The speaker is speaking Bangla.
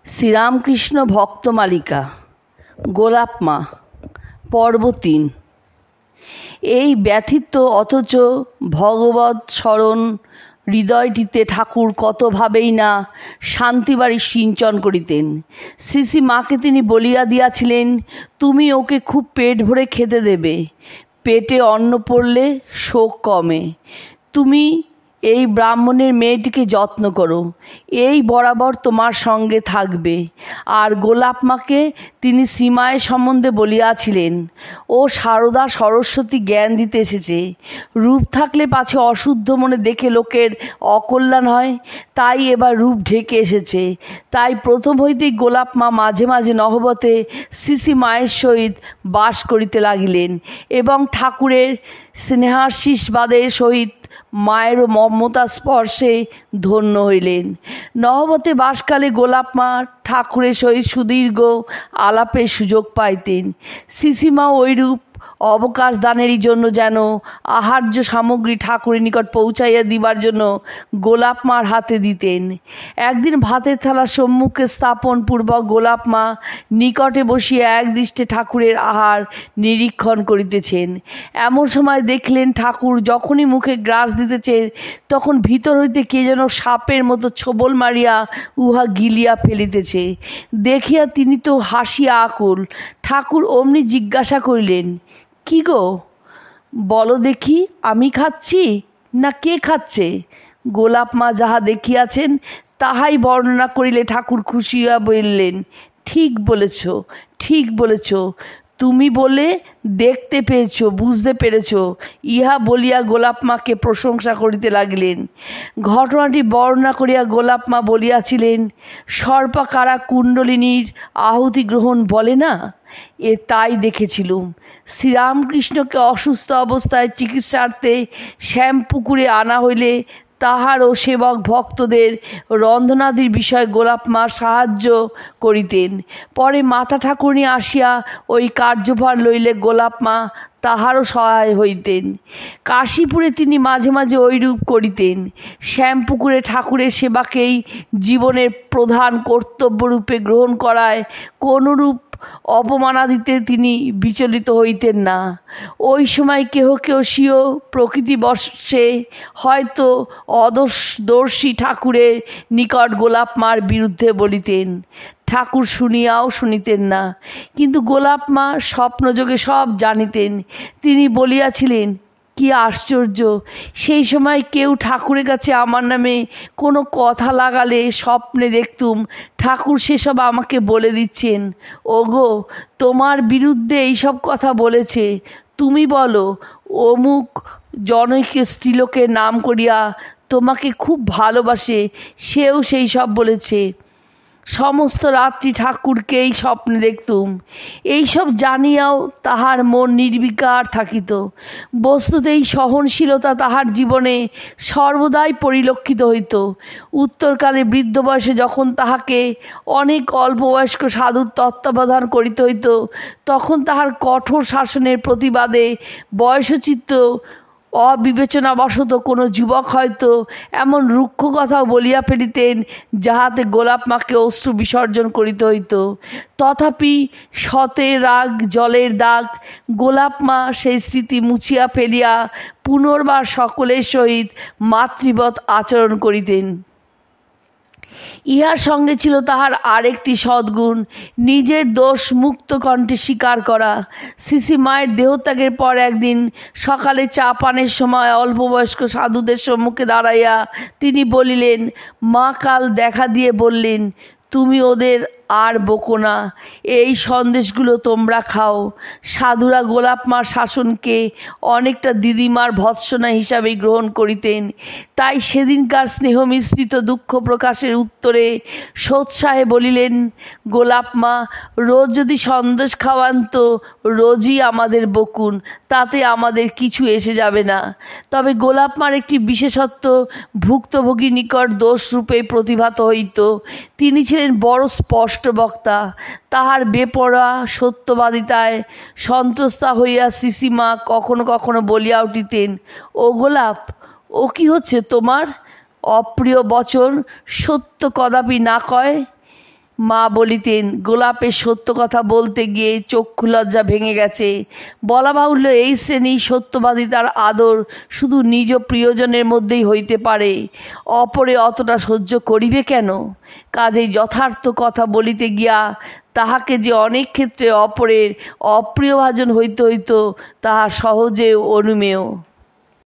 শ্রীরামকৃষ্ণ ভক্তমালিকা গোলাপ মা পর্ব ৩। এই ব্যথিত অথচ ভগবৎ স্মরণ হৃদয়টিতে ঠাকুর কতভাবেই না শান্তিবাড়ি সিঞ্চন করিতেন। শ্রী মাকে তিনি বলিয়া দিয়াছিলেন, তুমি ওকে খুব পেট ভরে খেতে দেবে, পেটে অন্ন পড়লে শোক কমে। তুমি এই ব্রাহ্মণের মেয়েটিকে যত্ন করো, এই বরাবর তোমার সঙ্গে থাকবে। আর গোলাপ মাকে তিনি শ্রীমায়ের সম্বন্ধে বলিয়াছিলেন, ও সারদা সরস্বতী জ্ঞান দিতে এসেছে। রূপ থাকলে পাছে অশুদ্ধ মনে দেখে লোকের অকল্যাণ হয়, তাই এবার রূপ ঢেকে এসেছে। তাই প্রথম হইতেই গোলাপ মা মাঝে মাঝে নহবতে শ্রী মায়ের সহিত বাস করিতে লাগিলেন এবং ঠাকুরের স্নেহাশীর্বাদের সহিত মায়েরও মমতা স্পর্শে ধন্য হইলেন। নহবতে বাসকালে গোলাপ মা ঠাকুরের সহিত সুদীর্ঘ আলাপের সুযোগ পাইতেন। শ্রীমা ওইরূপ অবকাশ দানেরই জন্য যেন আহার্য সামগ্রী ঠাকুরের নিকট পৌঁছাইয়া দিবার জন্য গোলাপ মার হাতে দিতেন। একদিন ভাতের থালা সম্মুখে স্থাপন পূর্বক গোলাপ মা নিকটে বসিয়া একদৃষ্টে ঠাকুরের আহার নিরীক্ষণ করিতেছেন। এমন সময় দেখলেন ঠাকুর যখনই মুখে গ্রাস দিতেছেন তখন ভিতর হইতে কে যেন সাপের মতো ছোবল মারিয়া উহা গিলিয়া ফেলিতেছে। দেখিয়া তিনি তো হাসিয়া আকুল। ঠাকুর অমনি জিজ্ঞাসা করিলেন, কি গো, বলো দেখি, আমি খাচ্ছি না কে খাচ্ছে? গোলাপ মা যাহা দেখিয়াছেন তাহাই বর্ণনা করিলে ঠাকুর খুশি হইয়া বলিলেন, ঠিক বলেছ, ঠিক বলেছ, তুমি বলে দেখতে পেয়েছ, বুঝতে পেরেছ। ইহা বলিয়া গোলাপ মাকে প্রশংসা করিতে লাগিলেন। ঘটনাটি বর্ণনা করিয়া গোলাপ মা বলিয়াছিলেন, সর্পাকারা কুণ্ডলিনীর আহুতি গ্রহণ বলে না, তাই দেখেছিলুম। শ্রীরামকৃষ্ণকে অসুস্থ অবস্থায় চিকিৎসার্থে শ্যামপুকুরে আনা হইলে তাহার ও সেবক ভক্তদের রন্ধনাদির বিষয়ে গোলাপ মা সাহায্য করিতেন। পরে মাতা ঠাকুরনী আসিয়া ওই কার্যভার লইলে গোলাপ মা তাহারও সহায় হইতেন। কাশীপুরে তিনি মাঝে মাঝে ওইরূপ করিতেন। শ্যামপুকুরে ঠাকুরের সেবাকেই জীবনের প্রধান কর্তব্যরূপে গ্রহণ করায় কোনরূপ অপমানাদিতে তিনি বিচলিত হইতেন না। ওই সময় কেহ কেহ স্বীয় প্রকৃতিবশে হয়তো অদর্শী ঠাকুরের নিকট গোলাপ মার বিরুদ্ধে বলিতেন। ঠাকুর শুনিয়াও শুনিতেন না, কিন্তু গোলাপ মা স্বপ্নযোগে সব জানিতেন। তিনি বলিয়াছিলেন, কি আশ্চর্য, সেই সময় কেউ ঠাকুরের কাছে আমার নামে কোনো কথা লাগালে স্বপ্নে দেখতুম ঠাকুর সেসব আমাকে বলে দিচ্ছেন। ওগো, তোমার বিরুদ্ধে এইসব কথা বলেছে, তুমি বলো। অমুক জনৈক স্ত্রীলোকের নাম করিয়া তোমাকে খুব ভালোবাসে, সেও সেই সব বলেছে। সমস্ত রাত্রি ঠাকুরকেই স্বপ্নে দেখতুম। এইসব জানিয়াও তাহার মন নির্বিকার থাকিত। বস্তুতে এই সহনশীলতা তাহার জীবনে সর্বদাই পরিলক্ষিত হইত। উত্তরকালে বৃদ্ধ বয়সে যখন তাহাকে অনেক অল্পবয়স্ক সাধুর তত্ত্বাবধান করিতে হইত, তখন তাহার কঠোর শাসনের প্রতিবাদে বয়সোচিত অবিবেচনাবশত কোনো যুবক হয়তো এমন রুক্ষ কথাও বলিয়া ফেলিতেন যাহাতে গোলাপ মাকে অশ্রু বিসর্জন করিতে হইত। তথাপি শতে রাগ জলের দাগ গোলাপ মা সেই স্মৃতি মুছিয়া ফেলিয়া পুনর্বার সকলের সহিত মাতৃবৎ আচরণ করিতেন। ইহার সঙ্গে ছিল তাহার আরেকটি সদ্গুণ, নিজের দোষ মুক্ত কণ্ঠে স্বীকার করা। শ্রী মায়ের দেহত্যাগের পর একদিন সকালে চা পানের সময় অল্পবয়স্ক সাধুদের সম্মুখে দাঁড়াইয়া তিনি বলিলেন, মা কাল দেখা দিয়ে বললেন, তুমি ওদের আর বকো না, এই সন্দেশগুলো তোমরা খাও। সাধুরা গোলাপ মার শাসনকে অনেকটা দিদিমার ভৎসনা হিসাবেই গ্রহণ করিতেন। তাই সেদিনকার স্নেহ মিশ্রিত দুঃখ প্রকাশের উত্তরে সোৎসাহে বলিলেন, গোলাপ মা, রোজ যদি সন্দেশ খাওয়ান তো রোজই আমাদের বকুন, তাতে আমাদের কিছু এসে যাবে না। তবে গোলাপ মার একটি বিশেষত্ব ভুক্তভোগী নিকট দোষরূপে প্রতিভাত হইত। তিনি ছিলেন বড় স্পষ্ট বক্তা। তাহার বেপরোয়া সত্যবাদিতায় সন্ত্রস্তা হইয়া শ্রীমা কখনো কখনো বলিয়া উঠিতেন, ও গোলাপ, ও কি হচ্ছে তোমার? অপ্রিয় বচন সত্য কদাপি না কয়। মা বলিতেন, গোলাপের সত্য কথা বলতে গিয়ে চক্ষু লজ্জা ভেঙে গেছে। বলা বাহুল্য, এই শ্রেণীর সত্যবাদিতার আদর শুধু নিজ প্রিয়জনের মধ্যেই হইতে পারে, অপরে অতটা সহ্য করিবে কেন? কাজেই যথার্থ কথা বলিতে গিয়া তাহাকে যে অনেক ক্ষেত্রে অপরের অপ্রিয়ভাজন হইতে হইত, তাহা সহজে অনুমেয়।